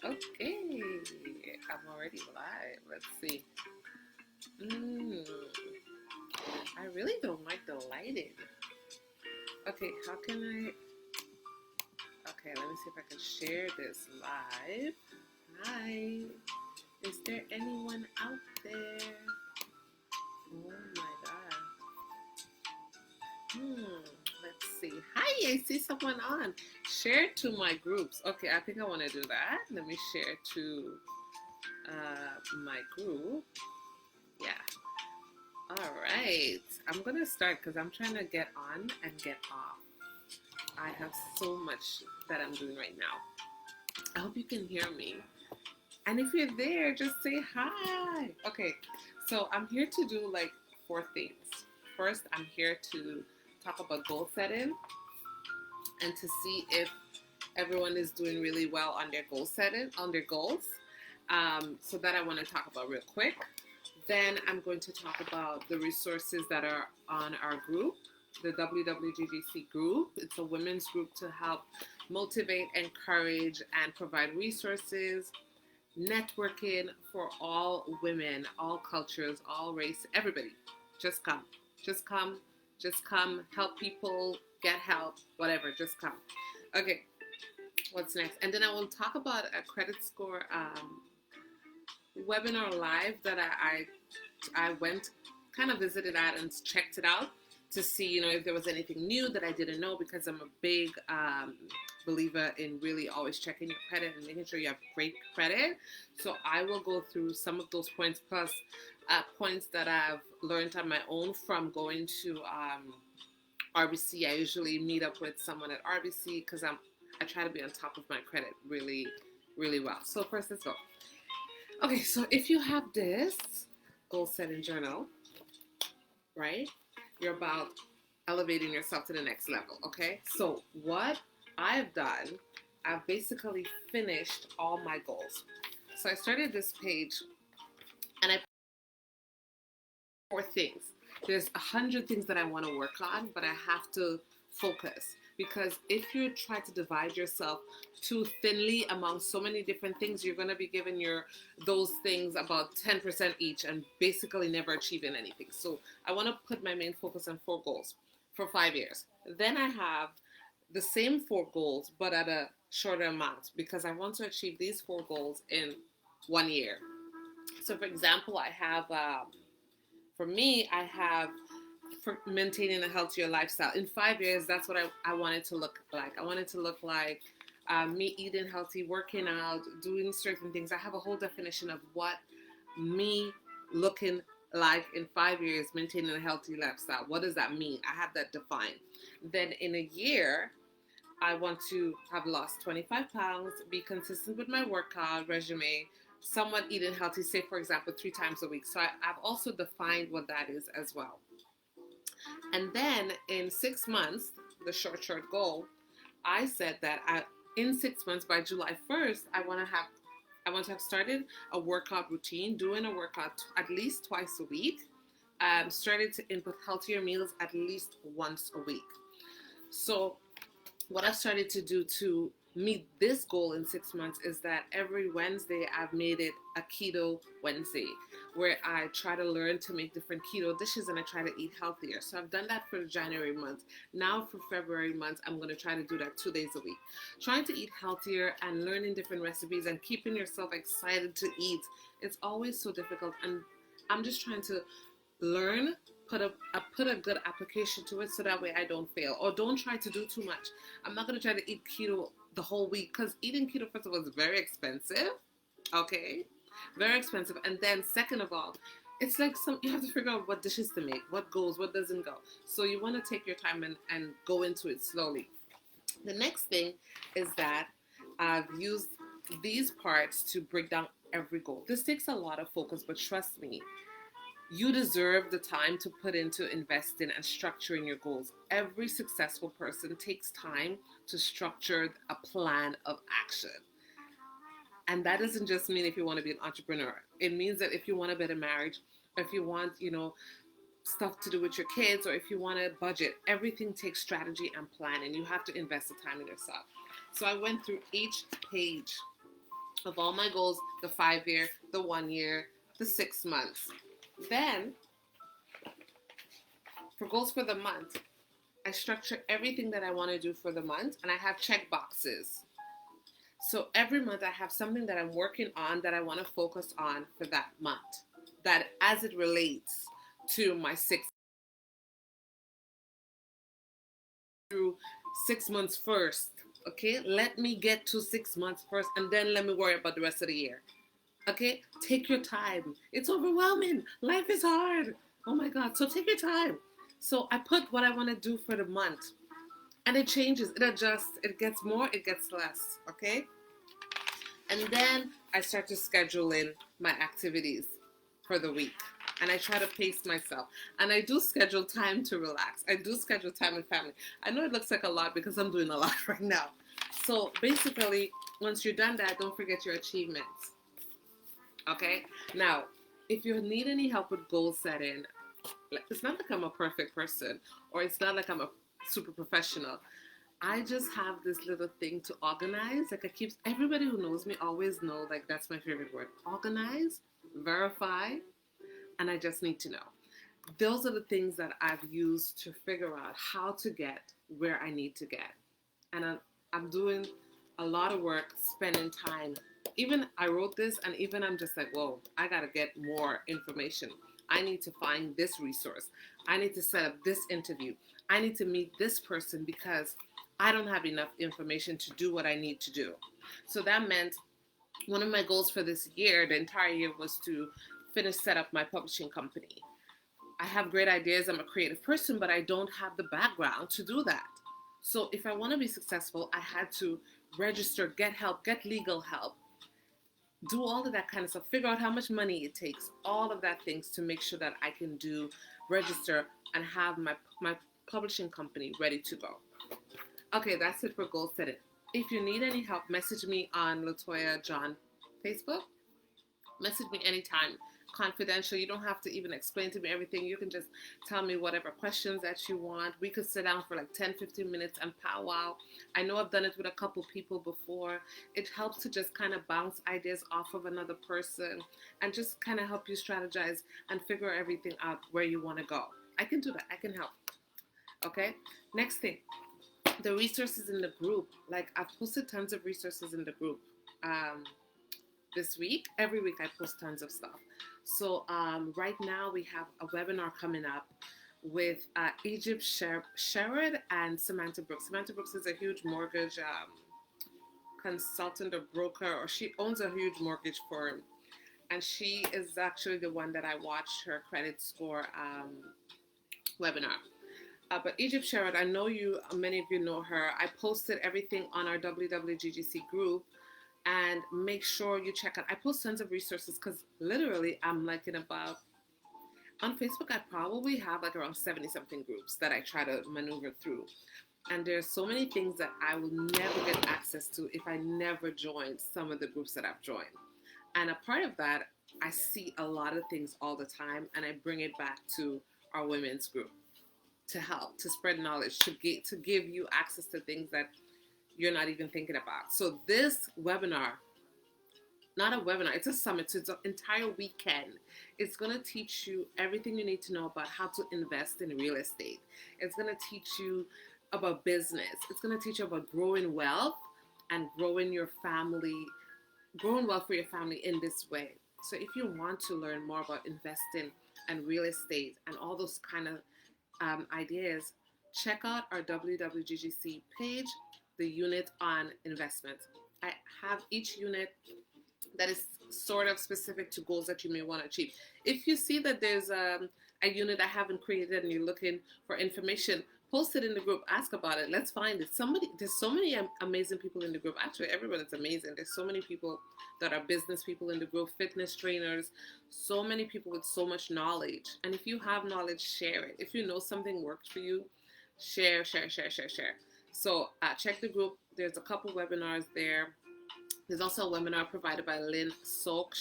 Okay, I'm already live. Let's see. Mm, I really don't like the lighting. Okay, how can I? Okay, let me see if I can share this live. Hi, is there anyone out there? Oh my god. Let's see. Hi, I see someone on. Share to my groups. Okay, I think I want to do that. Let me share to my group. Yeah. All right. I'm going to start because I'm trying to get on and get off. I have so much that I'm doing right now. I hope you can hear me. And if you're there, just say hi. Okay. So I'm here to do like four things. First, I'm here to talk about goal setting and to see if everyone is doing really well on their goal setting, on their goals. So that I want to talk about real quick. Then I'm going to talk about the resources that are on our group, the WWGGC group. It's a women's group to help motivate, encourage, and provide resources, networking for all women, all cultures, all race, everybody. Just come. Just come. Just come. Help people, get help, whatever. Just come. Okay, what's next? And then I will talk about a credit score webinar live that I went, kind of visited that and checked it out to see, if there was anything new that I didn't know, because I'm a big believer in really always checking your credit and making sure you have great credit. So I will go through some of those points, plus points that I've learned on my own from going to RBC. I usually meet up with someone at RBC because I try to be on top of my credit really, really well. So first, let's go. Okay, so if you have this goal setting journal, right, you're about elevating yourself to the next level, okay? So what I've done, I've basically finished all my goals. So I started this page and I put four things. There's 100 things that I want to work on, but I have to focus. Because if you try to divide yourself too thinly among so many different things, you're going to be giving those things about 10% each and basically never achieving anything. So I want to put my main focus on four goals for 5 years. Then I have the same four goals, but at a shorter amount, because I want to achieve these four goals in 1 year. So for example, I have, for me, I have for maintaining a healthier lifestyle. In 5 years, that's what I wanted to look like. I wanted to look like me eating healthy, working out, doing certain things. I have a whole definition of what me looking like in 5 years, maintaining a healthy lifestyle. What does that mean? I have that defined. Then in a year, I want to have lost 25 pounds, be consistent with my workout regimen, somewhat eating healthy, say for example, 3 times a week. So I've also defined what that is as well. And then in 6 months, the short goal, I said that in 6 months, by July 1st, I want to have started a workout routine, doing a workout at least twice a week, started to input healthier meals at least once a week. So what I've started to do to meet this goal in 6 months is that every Wednesday I've made it a keto Wednesday, where I try to learn to make different keto dishes and I try to eat healthier. So I've done that for January month. Now for February month, I'm going to try to do that 2 days a week. Trying to eat healthier and learning different recipes and keeping yourself excited to eat. It's always so difficult, and I'm just trying to learn, put a good application to it so that way I don't fail, or don't try to do too much. I'm not going to try to eat keto the whole week, because eating keto, first of all, is very expensive. Okay, very expensive. And then second of all, it's like you have to figure out what dishes to make, what goes, what doesn't go. So you want to take your time and go into it slowly. The next thing is that I've used these parts to break down every goal. This takes a lot of focus, but trust me, you deserve the time to put into investing and structuring your goals. Every successful person takes time to structure a plan of action. And that doesn't just mean if you want to be an entrepreneur. It means that if you want a better marriage, if you want, stuff to do with your kids, or if you want to budget, everything takes strategy and plan, and you have to invest the time in yourself. So I went through each page of all my goals, the 5 year, the 1 year, the 6 months. Then for goals for the month, I structure everything that I want to do for the month, and I have check boxes. So every month I have something that I'm working on that I want to focus on for that month, that as it relates to my 6 months first. Okay, let me get to 6 months first, and then let me worry about the rest of the year. Okay, take your time. It's overwhelming. Life is hard. Oh my God. So take your time. So I put what I want to do for the month, and it changes, it adjusts, it gets more, it gets less. Okay. And then I start to schedule in my activities for the week. And I try to pace myself. And I do schedule time to relax. I do schedule time with family. I know it looks like a lot because I'm doing a lot right now. So basically, once you're done that, don't forget your achievements. Okay? Now, if you need any help with goal setting, it's not like I'm a perfect person, or it's not like I'm a super professional. I just have this little thing to organize. Like, I keep, everybody who knows me always know, like, that's my favorite word. Organize, verify, and I just need to know. Those are the things that I've used to figure out how to get where I need to get. And I'm doing a lot of work, spending time. Even I wrote this, and even I'm just like, whoa, I got to get more information. I need to find this resource. I need to set up this interview. I need to meet this person because I don't have enough information to do what I need to do. So that meant one of my goals for this year, the entire year, was to finish set up my publishing company. I have great ideas. I'm a creative person, but I don't have the background to do that. So if I want to be successful, I had to register, get help, get legal help, do all of that kind of stuff, figure out how much money it takes, all of that things to make sure that I can register and have my publishing company ready to go. Okay, that's it for goal setting. If you need any help, message me on Latoya John Facebook. Message me anytime. Confidential. You don't have to even explain to me everything. You can just tell me whatever questions that you want. We could sit down for like 10-15 minutes and powwow. I know I've done it with a couple people before. It helps to just kind of bounce ideas off of another person and just kind of help you strategize and figure everything out where you want to go. I can do that. I can help. Okay? Next thing. The resources in the group. Like, I've posted tons of resources in the group. This week, every week I post tons of stuff. So right now we have a webinar coming up with Egypt Sherrod and Samantha Brooks. Samantha Brooks is a huge mortgage consultant or broker, or she owns a huge mortgage firm. And she is actually the one that I watched her credit score webinar. But Egypt Sherrod, I know many of you know her. I posted everything on our WWGGC group. And make sure you check out. I post tons of resources because literally I'm like on Facebook, I probably have like around 70 something groups that I try to maneuver through. And there's so many things that I will never get access to if I never joined some of the groups that I've joined. And a part of that, I see a lot of things all the time, and I bring it back to our women's group to help, to spread knowledge, to give you access to things that you're not even thinking about. So this webinar, not a webinar, it's a summit, so it's an entire weekend. It's going to teach you everything you need to know about how to invest in real estate. It's going to teach you about business. It's going to teach you about growing wealth and growing wealth for your family in this way. So if you want to learn more about investing and real estate and all those kind of ideas, check out our WWGGC page, the unit on investment. I have each unit that is sort of specific to goals that you may want to achieve. If you see that there's a unit I haven't created and you're looking for information, post it in the group, ask about it. Let's find it. There's so many amazing people in the group. Actually, everyone is amazing. There's so many people that are business people in the group, fitness trainers, so many people with so much knowledge. And if you have knowledge, share it. If you know something worked for you, share. So check the group. There's a couple webinars there. There's also a webinar provided by Lynn Sok.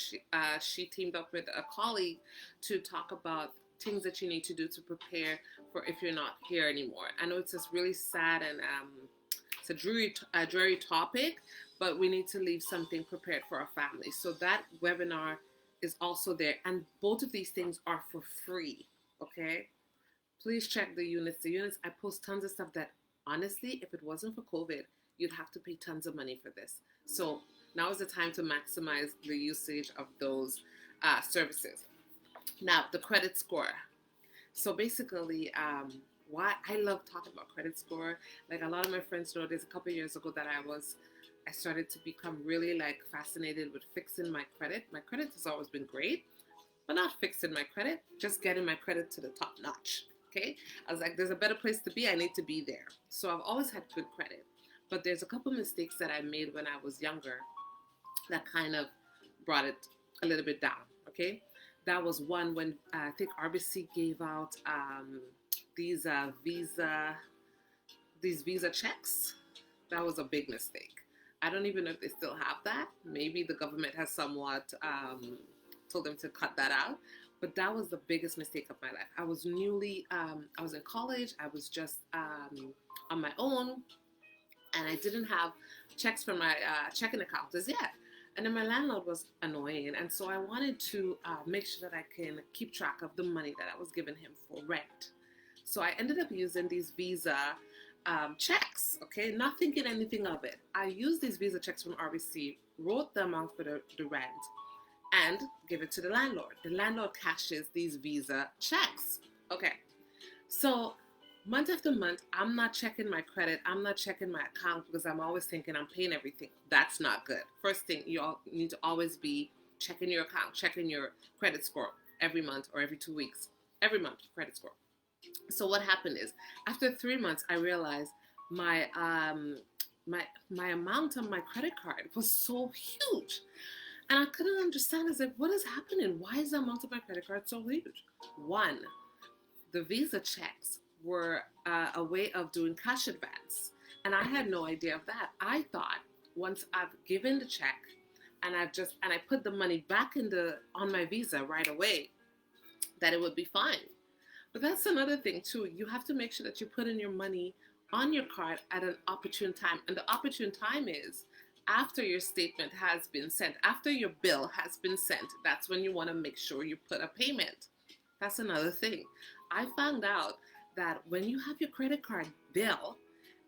She teamed up with a colleague to talk about things that you need to do to prepare for if you're not here anymore. I know it's just really sad and it's a dreary topic, but we need to leave something prepared for our family. So that webinar is also there, and both of these things are for free. Okay, please check the units. The units, I post tons of stuff that honestly, if it wasn't for COVID, you'd have to pay tons of money for this. So now is the time to maximize the usage of those services. Now, the credit score. So basically, why I love talking about credit score. Like a lot of my friends know, there's a couple of years ago that I started to become really like fascinated with fixing my credit. My credit has always been great, but not fixing my credit, just getting my credit to the top notch. Okay, I was like, there's a better place to be. I need to be there. So I've always had good credit, but there's a couple mistakes that I made when I was younger that kind of brought it a little bit down. Okay, that was one when I think RBC gave out these Visa checks. That was a big mistake. I don't even know if they still have that. Maybe the government has somewhat told them to cut that out. But that was the biggest mistake of my life. I was I was in college. I was just on my own. And I didn't have checks from my checking account as yet. And then my landlord was annoying. And so I wanted to make sure that I can keep track of the money that I was giving him for rent. So I ended up using these Visa checks, okay? Not thinking anything of it. I used these Visa checks from RBC, wrote the amount for the rent, and give it to the landlord. The landlord cashes these Visa checks. Okay. So month after month, I'm not checking my credit. I'm not checking my account because I'm always thinking I'm paying everything. That's not good. First thing, you all need to always be checking your account, checking your credit score every month or every 2 weeks. Every month, credit score. So what happened is, after 3 months, I realized my amount on my credit card was so huge. And I couldn't understand. I was like, what is happening? Why is the amount of my credit card so huge? One, the Visa checks were a way of doing cash advance. And I had no idea of that. I thought once I've given the check and I put the money back on my Visa right away, that it would be fine. But that's another thing too. You have to make sure that you put in your money on your card at an opportune time. And the opportune time is after your statement has been sent, after your bill has been sent. That's when you want to make sure you put a payment. That's another thing. I found out that when you have your credit card bill,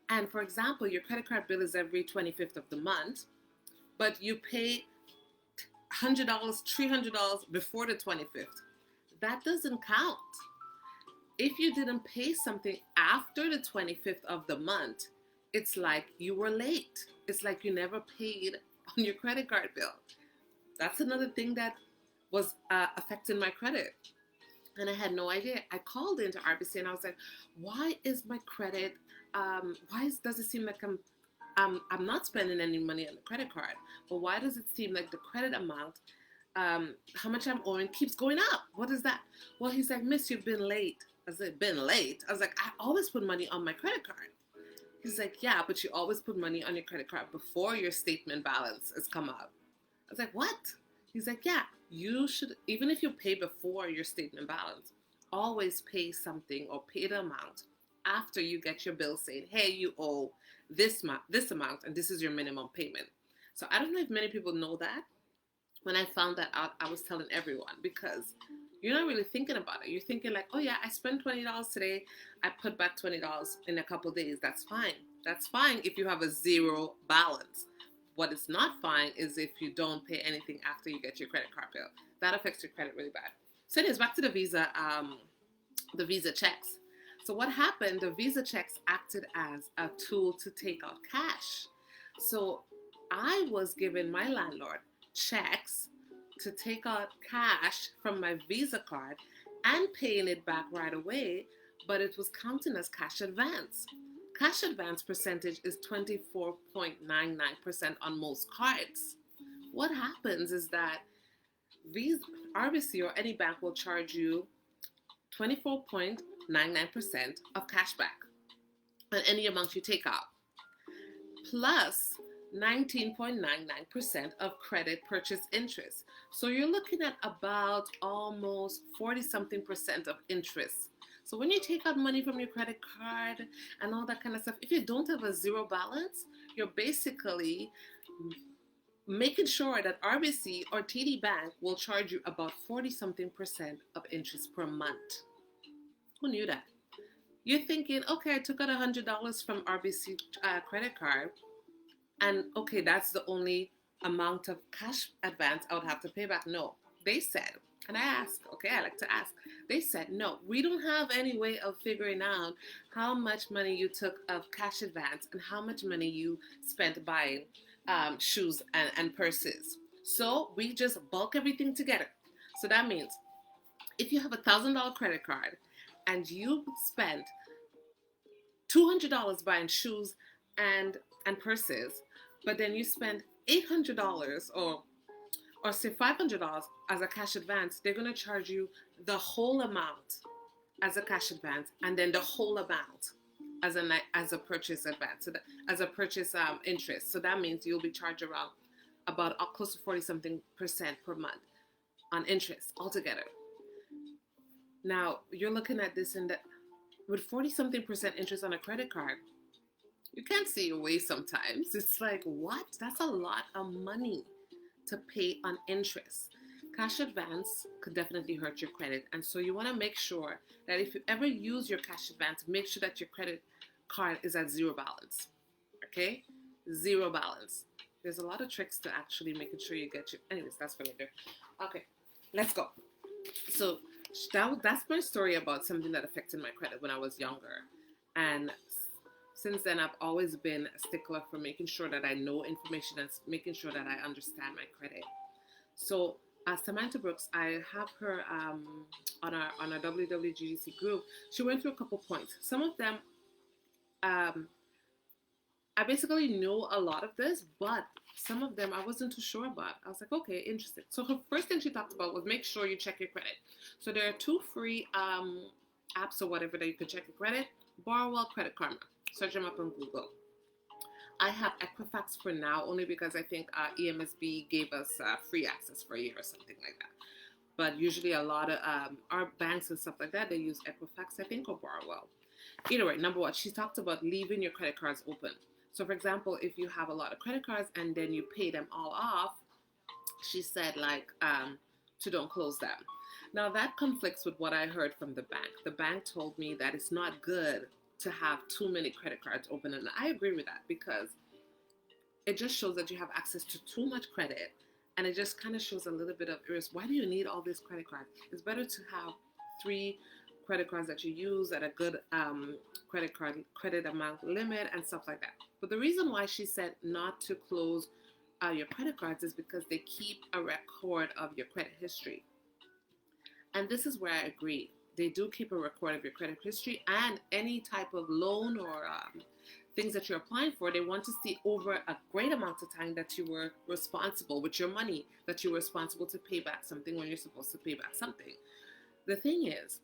and for example, your credit card bill is every 25th of the month, but you pay $100, $300 before the 25th, that doesn't count. If you didn't pay something after the 25th of the month, it's like you were late. It's like you never paid on your credit card bill. That's another thing that was affecting my credit. And I had no idea. I called into RBC and I was like, why is my credit, does it seem like I'm not spending any money on the credit card, but why does it seem like the credit amount, how much I'm owing keeps going up? What is that? Well, he's like, miss, you've been late. I said, been late? I was like, I always put money on my credit card. He's like, yeah, but you always put money on your credit card before your statement balance has come up. I was like, what? He's like, yeah, you should, even if you pay before your statement balance, always pay something or pay the amount after you get your bill saying, hey, you owe this amount and this is your minimum payment. So I don't know if many people know that. When I found that out, I was telling everyone because you're not really thinking about it. You're thinking like, oh yeah, I spent $20 today. I put back $20 in a couple of days. That's fine. That's fine if you have a zero balance. What is not fine is if you don't pay anything after you get your credit card bill. That affects your credit really bad. So anyways, back to the Visa checks. So what happened, the Visa checks acted as a tool to take out cash. So I was giving my landlord checks to take out cash from my Visa card and paying it back right away, but it was counting as cash advance. Cash advance percentage is 24.99% on most cards. What happens is that Visa, RBC or any bank will charge you 24.99% of cash back on any amount you take out. Plus, 19.99% of credit purchase interest. So you're looking at about almost 40 something percent of interest. So when you take out money from your credit card and all that kind of stuff, if you don't have a zero balance, you're basically making sure that RBC or TD Bank will charge you about 40 something percent of interest per month. Who knew that? You're thinking, okay, I took out $100 from RBC credit card, and okay, that's the only amount of cash advance I would have to pay back. No, they said, and I asked, okay, I like to ask, they said, no, we don't have any way of figuring out how much money you took of cash advance and how much money you spent buying shoes and purses. So we just bulk everything together. So that means if you have $1,000 credit card and you spent $200 buying shoes and purses, but then you spend $800 or say $500 as a cash advance, they're going to charge you the whole amount as a cash advance, and then the whole amount as a purchase advance, so that, as a purchase interest. So that means you'll be charged around about close to 40 something percent per month on interest altogether. Now you're looking at this in that with 40 something percent interest on a credit card, you can't see your way sometimes. It's like, what? That's a lot of money to pay on interest. Cash advance could definitely hurt your credit. And so you want to make sure that if you ever use your cash advance, make sure that your credit card is at zero balance. Okay? Zero balance. There's a lot of tricks to actually making sure you get your... Anyways, that's for later. Okay, let's go. So that's my story about something that affected my credit when I was younger. And since then, I've always been a stickler for making sure that I know information and making sure that I understand my credit. So, Samantha Brooks, I have her on our WWGDC group. She went through a couple points. Some of them, I basically know a lot of this, but some of them I wasn't too sure about. I was like, okay, interesting. So her first thing she talked about was make sure you check your credit. So there are 2 free apps or whatever that you can check your credit. Borrowwell, Credit Karma. Search them up on Google. I have Equifax for now only because I think EMSB gave us free access for a year or something like that. But usually a lot of our banks and stuff like that, they use Equifax, I think, or Borrowwell. Either way, number one, she talked about leaving your credit cards open. So for example, if you have a lot of credit cards and then you pay them all off, she said to don't close them. Now that conflicts with what I heard from the bank. The bank told me that it's not good to have too many credit cards open, and I agree with that because it just shows that you have access to too much credit, and it just kind of shows a little bit of why do you need all these credit cards? It's better to have 3 credit cards that you use at a good credit amount limit and stuff like that. But the reason why she said not to close your credit cards is because they keep a record of your credit history. And this is where I agree. They do keep a record of your credit history and any type of loan or things that you're applying for. They want to see over a great amount of time that you were responsible with your money, that you were responsible to pay back something when you're supposed to pay back something. The thing is,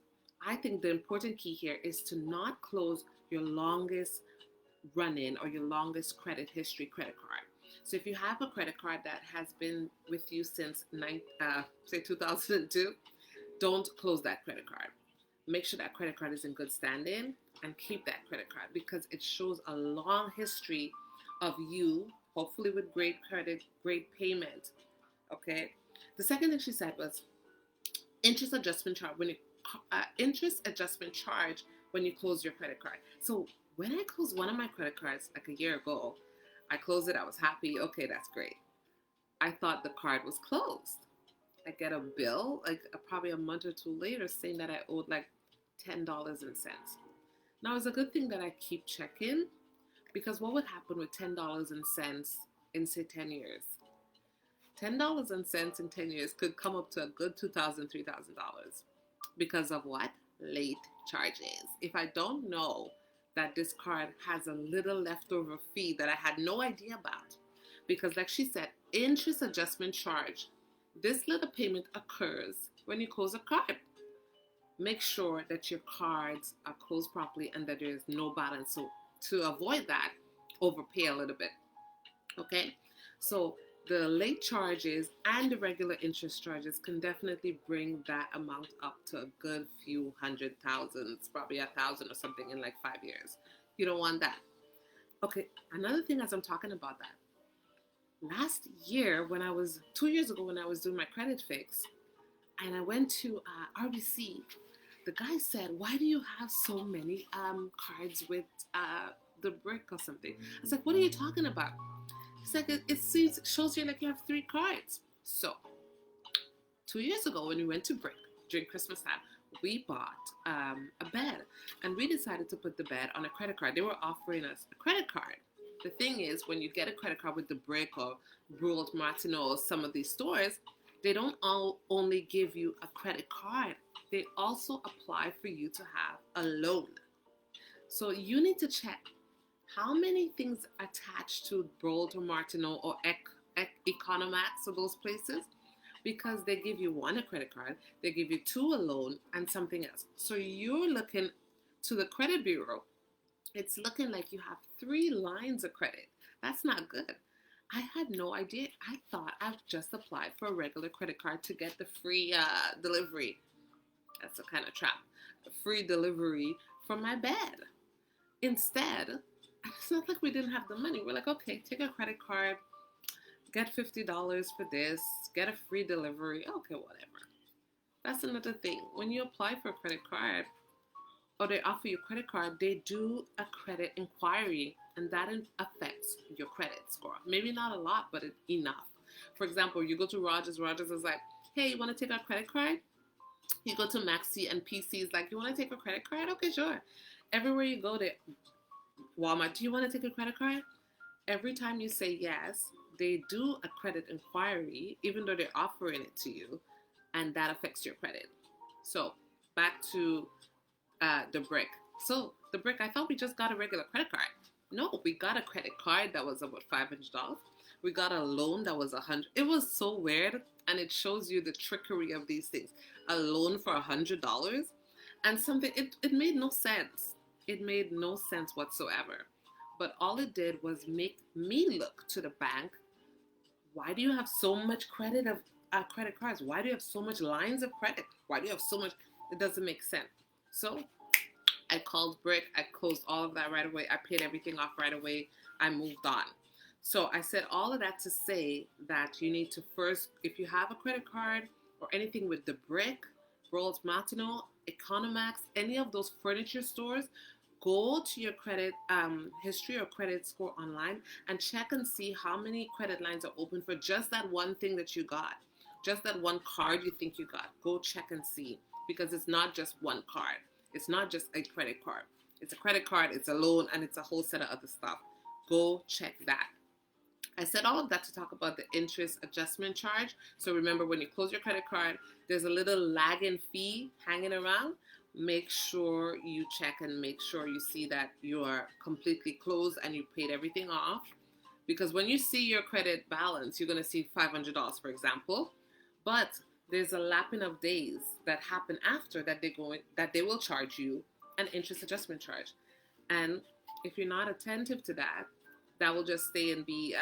I think the important key here is to not close your longest run-in or your longest credit history credit card. So if you have a credit card that has been with you since say 2002, don't close that credit card. Make sure that credit card is in good standing and keep that credit card because it shows a long history of you, hopefully with great credit, great payment. Okay. The second thing she said was interest adjustment charge when you close your credit card. So when I closed one of my credit cards like a year ago, I closed it. I was happy. Okay, that's great. I thought the card was closed. I get a bill like probably a month or 2 later saying that I owed like $10 and cents. Now it's a good thing that I keep checking because what would happen with $10 and cents in say 10 years? $10 and cents in 10 years could come up to a good $2,000, $3,000 because of what? Late charges. If I don't know that this card has a little leftover fee that I had no idea about, because like she said, interest adjustment charge, this little payment occurs when you close a card. Make sure that your cards are closed properly and that there is no balance. So to avoid that, overpay a little bit. Okay, so the late charges and the regular interest charges can definitely bring that amount up to a good few hundred thousands, probably 1,000 or something in like 5 years. You don't want that. Okay, another thing as I'm talking about that, last year when I was 2 years ago when I was doing my credit fix, and I went to RBC, the guy said, "Why do you have so many cards with the brick or something?" I was like, "What are you talking about?" He's like, "It seems shows you like you have 3 cards." So 2 years ago when we went to Brick during Christmas time, we bought a bed, and we decided to put the bed on a credit card. They were offering us a credit card. The thing is, when you get a credit card with the Brick or Ruled Martineau or some of these stores, they don't all only give you a credit card. They also apply for you to have a loan. So you need to check how many things attached to Bold or Martineau or Economax or those places, because they give you one a credit card, they give you two a loan, and something else. So you're looking to the credit bureau. It's looking like you have 3 lines of credit. That's not good. I had no idea. I thought I've just applied for a regular credit card to get the free delivery. That's a kind of trap. Free delivery from my bed. Instead, it's not like we didn't have the money. We're like, okay, take a credit card, get $50 for this, get a free delivery. Okay, whatever. That's another thing. When you apply for a credit card or they offer you a credit card, they do a credit inquiry, and that affects your credit score. Maybe not a lot, but enough. For example, you go to Rogers. Rogers is like, hey, you want to take our credit card? You go to Maxi and PC is like, you want to take a credit card? Okay, sure. Everywhere you go to Walmart, do you want to take a credit card? Every time you say yes, they do a credit inquiry, even though they're offering it to you, and that affects your credit. So back to the Brick. So the Brick, I thought we just got a regular credit card. No, we got a credit card that was about $500. We got a loan that was $100. It was so weird, and it shows you the trickery of these things. A loan for $100 and something. It made no sense. It made no sense whatsoever. But all it did was make me look to the bank. Why do you have so much credit of credit cards? Why do you have so much lines of credit? Why do you have so much? It doesn't make sense. So I called Brick. I closed all of that right away. I paid everything off right away. I moved on. So I said all of that to say that you need to first, if you have a credit card or anything with the Brick, Rolls Martineau, Economax, any of those furniture stores, go to your credit history or credit score online and check and see how many credit lines are open for just that one thing that you got. Just that one card you think you got. Go check and see, because it's not just one card. It's not just a credit card. It's a credit card, it's a loan, and it's a whole set of other stuff. Go check that. I said all of that to talk about the interest adjustment charge. So remember, when you close your credit card, there's a little lagging fee hanging around. Make sure you check and make sure you see that you are completely closed and you paid everything off. Because when you see your credit balance, you're going to see $500, for example. But there's a lapping of days that happen after that they will charge you an interest adjustment charge. And if you're not attentive to that, that will just stay and be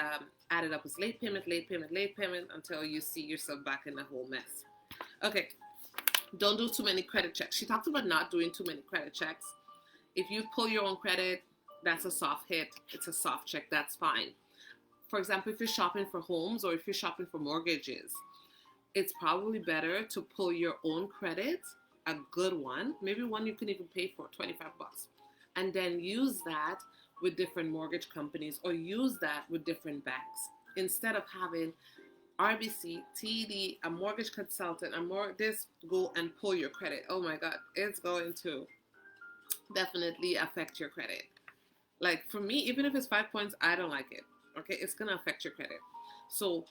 added up as late payment until you see yourself back in the whole mess. Okay, don't do too many credit checks. She talked about not doing too many credit checks. If you pull your own credit, that's a soft hit. It's a soft check. That's fine. For example, if you're shopping for homes or if you're shopping for mortgages, it's probably better to pull your own credit, a good one, maybe one you can even pay for, $25, and then use that with different mortgage companies or use that with different banks instead of having RBC, TD, a mortgage consultant, this go and pull your credit. Oh my God, it's going to definitely affect your credit. Like for me, even if it's 5 points, I don't like it. Okay, it's gonna affect your credit. So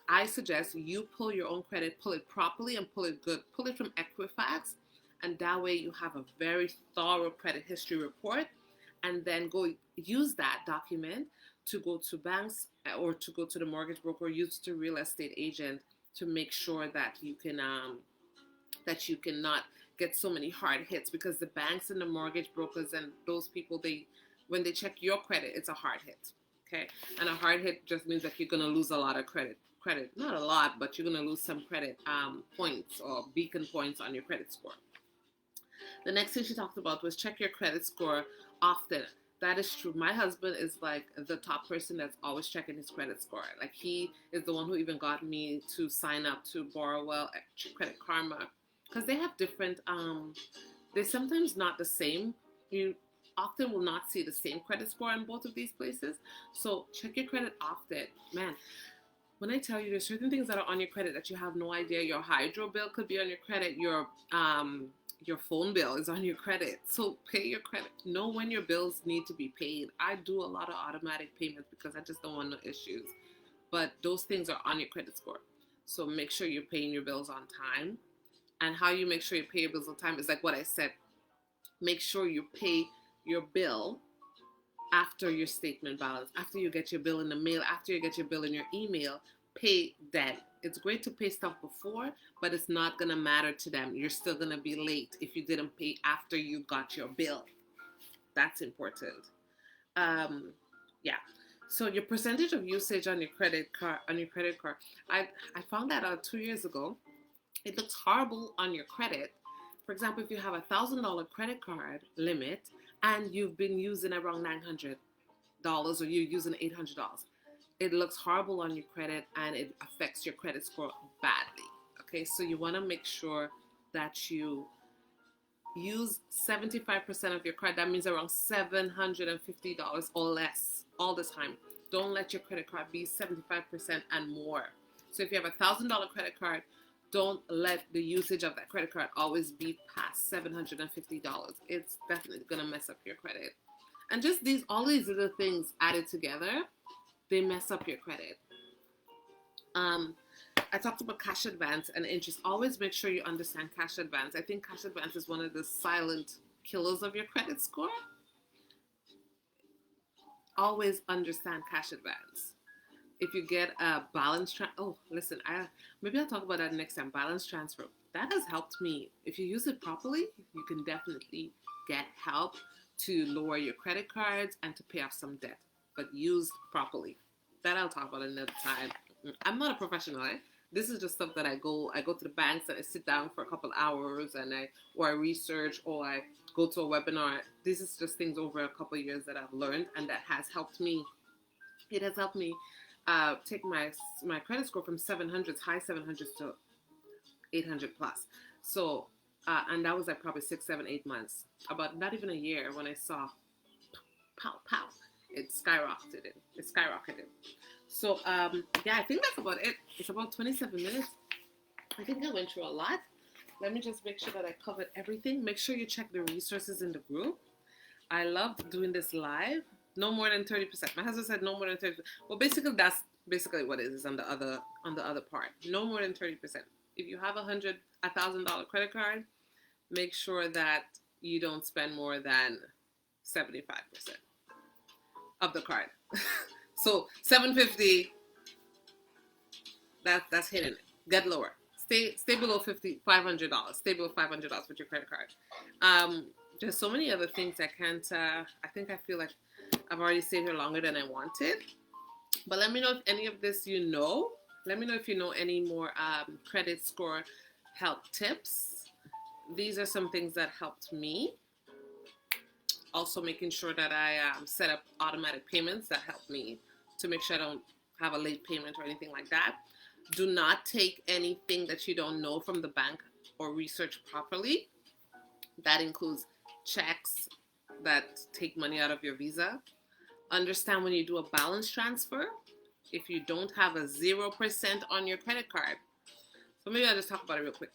I suggest you pull your own credit, pull it properly and pull it good. Pull it from Equifax, and that way you have a very thorough credit history report, and then go use that document to go to banks or to go to the mortgage broker, use the real estate agent to make sure that you cannot get so many hard hits, because the banks and the mortgage brokers and those people, when they check your credit, it's a hard hit. Okay, and a hard hit just means that you're gonna lose a lot of credit. Not a lot, but you're gonna lose some credit points or beacon points on your credit score. The next thing she talked about was check your credit score often. That is true. My husband is like the top person that's always checking his credit score. Like he is the one who even got me to sign up to Borrowell Credit Karma because they have different. They sometimes not the same. You often will not see the same credit score in both of these places. So check your credit often, man. When I tell you there's certain things that are on your credit that you have no idea. Your hydro bill could be on your credit. Your phone bill is on your credit. So pay your credit. Know when your bills need to be paid. I do a lot of automatic payments because I just don't want no issues. But those things are on your credit score. So make sure you're paying your bills on time. And how you make sure you pay your bills on time is like what I said. Make sure you pay your bill after your statement balance, after you get your bill in the mail, after you get your bill in your email, pay then. It's great to pay stuff before, but it's not going to matter to them. You're still going to be late if you didn't pay after you got your bill. That's important. Yeah. So your percentage of usage on your credit card, I found that out 2 years ago. It looks horrible on your credit. For example, if you have $1,000 credit card limit and you've been using around $900 or you're using $800, it looks horrible on your credit and it affects your credit score badly. Okay, so you want to make sure that you use 75% of your card. That means around $750 or less all the time. Don't let your credit card be 75% and more. So if you have $1,000 credit card, don't let the usage of that credit card always be past $750. It's definitely going to mess up your credit. And just all these little things added together, they mess up your credit. I talked about cash advance and interest. Always make sure you understand cash advance. I think cash advance is one of the silent killers of your credit score. Always understand cash advance. If you get a balance maybe I'll talk about that next time. Balance transfer, that has helped me. If you use it properly, you can definitely get help to lower your credit cards and to pay off some debt, but used properly. That I'll talk about another time. I'm not a professional. This is just stuff that I go to the banks and I sit down for a couple hours and I research or I go to a webinar. This is just things over a couple years that I've learned and that has helped me. It has helped me take my credit score from high 700s to 800 plus. So, and that was like probably 6, 7, 8 months. About not even a year when I saw, pow, pow, it skyrocketed. So, yeah, I think that's about it. It's about 27 minutes. I think I went through a lot. Let me just make sure that I covered everything. Make sure you check the resources in the group. I love doing this live. No more than 30%. My husband said no more than 30%. Well, basically, that's basically what it is on the other part. No more than 30%. If you have $1,000 credit card, make sure that you don't spend more than 75% of the card. So $750. That's hitting it. Get lower. Stay below $500. Stay below $500 with your credit card. There's so many other things I can't. I think I feel like I've already stayed here longer than I wanted. But let me know if any of this you know. Let me know if you know any more credit score help tips. These are some things that helped me. Also making sure that I set up automatic payments that help me to make sure I don't have a late payment or anything like that. Do not take anything that you don't know from the bank or research properly. That includes checks that take money out of your Visa. Understand when you do a balance transfer, if you don't have a 0% on your credit card. So maybe I'll just talk about it real quick.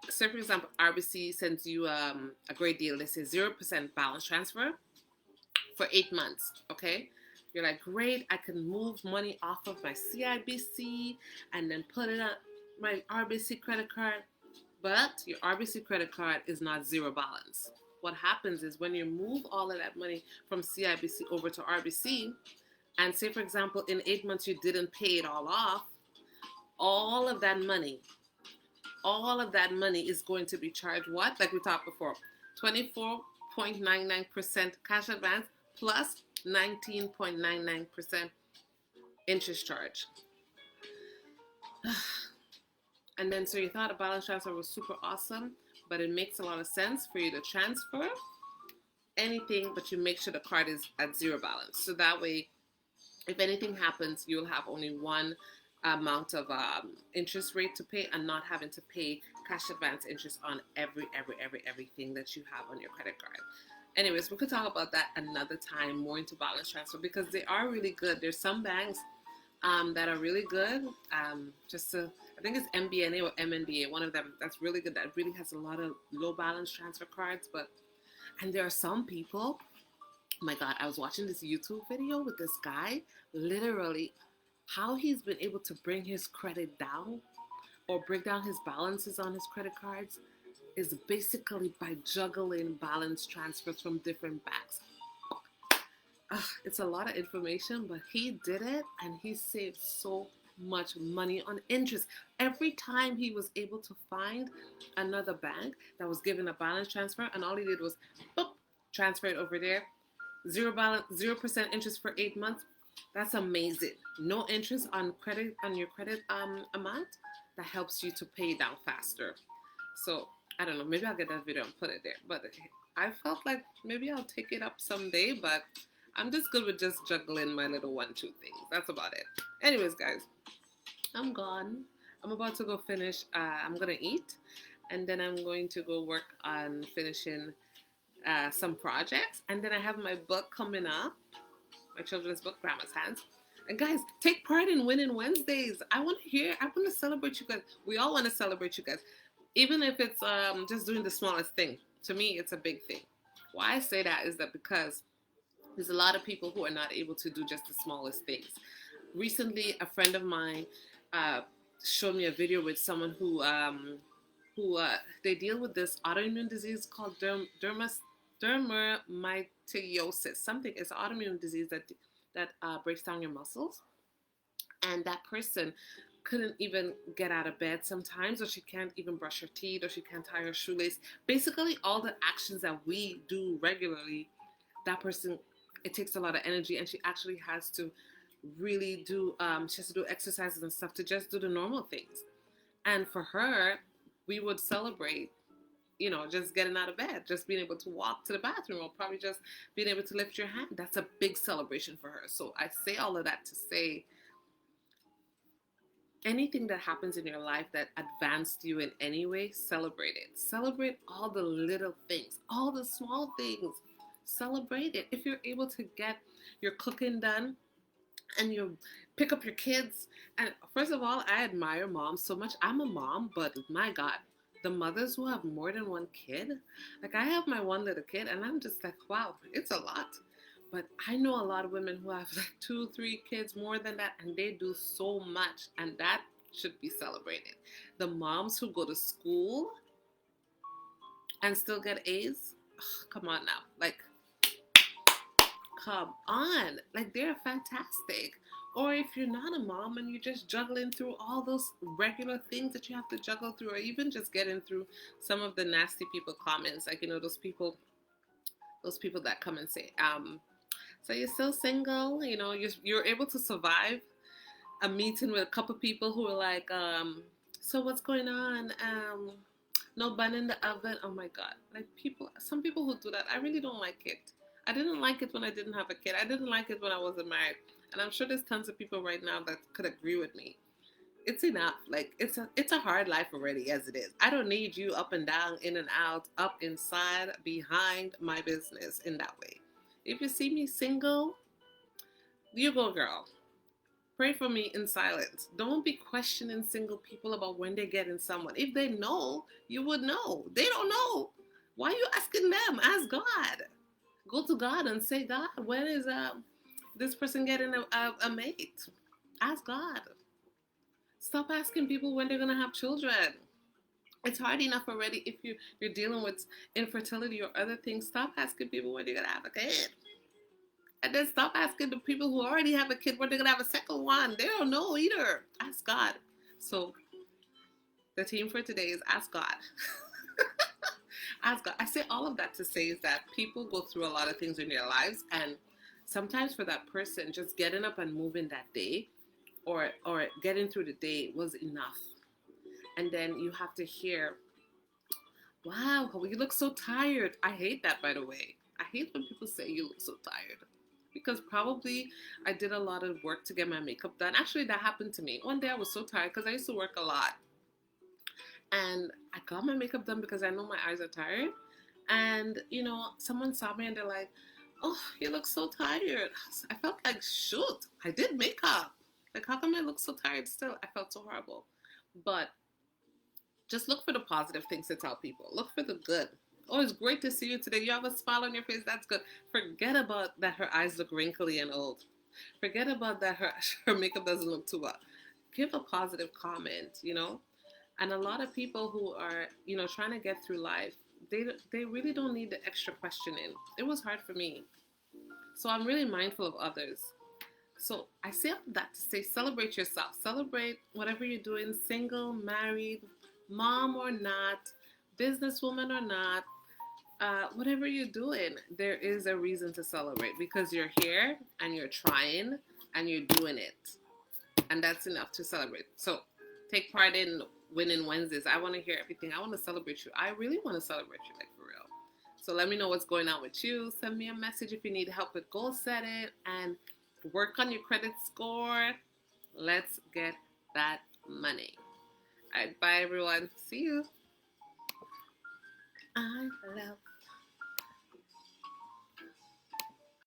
So for example, RBC sends you a great deal. They say 0% balance transfer for 8 months, okay? You're like, great, I can move money off of my CIBC and then put it on my RBC credit card. But your RBC credit card is not zero balance. What happens is when you move all of that money from CIBC over to RBC, and say, for example, in 8 months you didn't pay it all off, all of that money is going to be charged what? Like we talked before, 24.99% cash advance plus 19.99% interest charge. And then so you thought a balance transfer was super awesome, but it makes a lot of sense for you to transfer anything, but you make sure the card is at zero balance. So that way, if anything happens, you'll have only one amount of interest rate to pay and not having to pay cash advance interest on everything that you have on your credit card. Anyways, we could talk about that another time, more into balance transfer, because they are really good. There's some banks that are really good. I think it's MBNA or MNBA, one of them that's really good, that really has a lot of low balance transfer cards. And there are some people, oh my God, I was watching this YouTube video with this guy, literally how he's been able to bring his credit down or break down his balances on his credit cards is basically by juggling balance transfers from different banks. It's a lot of information, but he did it and he saved so much money on interest. Every time he was able to find another bank that was giving a balance transfer, and all he did was boop, transfer it over there. 0% interest for 8 months. That's amazing. No interest on your credit amount. That helps you to pay down faster. So I don't know, maybe I'll get that video and put it there. But I felt like maybe I'll take it up someday, but I'm just good with just juggling my little 1-2 things. That's about it. Anyways, guys, I'm gone. I'm about to go finish. I'm going to eat, and then I'm going to go work on finishing some projects. And then I have my book coming up, my children's book, Grandma's Hands. And guys, take part in Winning Wednesdays. I want to celebrate you guys. We all want to celebrate you guys. Even if it's just doing the smallest thing. To me, it's a big thing. Why I say that is that because there's a lot of people who are not able to do just the smallest things. Recently, a friend of mine showed me a video with someone who they deal with this autoimmune disease called dermatomyositis. Something, it's an autoimmune disease that breaks down your muscles. And that person couldn't even get out of bed sometimes, or she can't even brush her teeth, or she can't tie her shoelace. Basically, all the actions that we do regularly, that person, it takes a lot of energy, and she actually has to really do, she has to do exercises and stuff to just do the normal things. And for her, we would celebrate, just getting out of bed, just being able to walk to the bathroom, or probably just being able to lift your hand. That's a big celebration for her. So I say all of that to say, anything that happens in your life that advanced you in any way, celebrate it. Celebrate all the little things, all the small things. Celebrate it. If you're able to get your cooking done and you pick up your kids, and first of all, I admire moms so much. I'm a mom, but my God, the mothers who have more than one kid, like I have my one little kid, and I'm just like, wow, it's a lot. But I know a lot of women who have like 2-3 kids, more than that, and they do so much, and that should be celebrated. The moms who go to school and still get A's, come on now, like, come on, like they're fantastic. Or if you're not a mom and you're just juggling through all those regular things that you have to juggle through, or even just getting through some of the nasty people comments, like, those people that come and say, so you're still single, you're able to survive a meeting with a couple people who are like, so what's going on? No bun in the oven. Oh my God. Like some people who do that, I really don't like it. I didn't like it when I didn't have a kid. I didn't like it when I wasn't married. And I'm sure there's tons of people right now that could agree with me. It's enough. Like it's a hard life already as it is. I don't need you up and down, in and out, up, inside, behind my business in that way. If you see me single, you go, girl. Pray for me in silence. Don't be questioning single people about when they're getting someone. If they know, you would know. They don't know. Why are you asking them? Ask God. Go to God and say, God, when is this person getting a mate? Ask God. Stop asking people when they're going to have children. It's hard enough already if you're dealing with infertility or other things. Stop asking people when they're going to have a kid. And then stop asking the people who already have a kid when they're going to have a second one. They don't know either. Ask God. So the theme for today is ask God. Ask God. I say all of that to say is that people go through a lot of things in their lives, and Sometimes for that person, just getting up and moving that day, or getting through the day was enough. And then you have to hear, wow, you look so tired. I hate that, by the way. I hate when people say you look so tired. Because probably I did a lot of work to get my makeup done. Actually, that happened to me. One day I was so tired because I used to work a lot. And I got my makeup done because I know my eyes are tired. And, someone saw me and they're like, oh, you look so tired. I felt like, shoot, I did makeup. Like, how come I look so tired still? I felt so horrible. But just look for the positive things to tell people. Look for the good. Oh, it's great to see you today. You have a smile on your face. That's good. Forget about that her eyes look wrinkly and old. Forget about that her makeup doesn't look too well. Give a positive comment. And a lot of people who are, trying to get through life, they really don't need the extra questioning. It was hard for me. So I'm really mindful of others. So I say all that to say, celebrate yourself. Celebrate whatever you're doing, single, married, mom or not, businesswoman or not, whatever you're doing, there is a reason to celebrate because you're here and you're trying and you're doing it. And that's enough to celebrate. So take part in Winning Wednesdays. I want to hear everything. I want to celebrate you. I really want to celebrate you, like for real. So let me know what's going on with you. Send me a message if you need help with goal setting and work on your credit score. Let's get that money. All right, bye everyone. See you. I love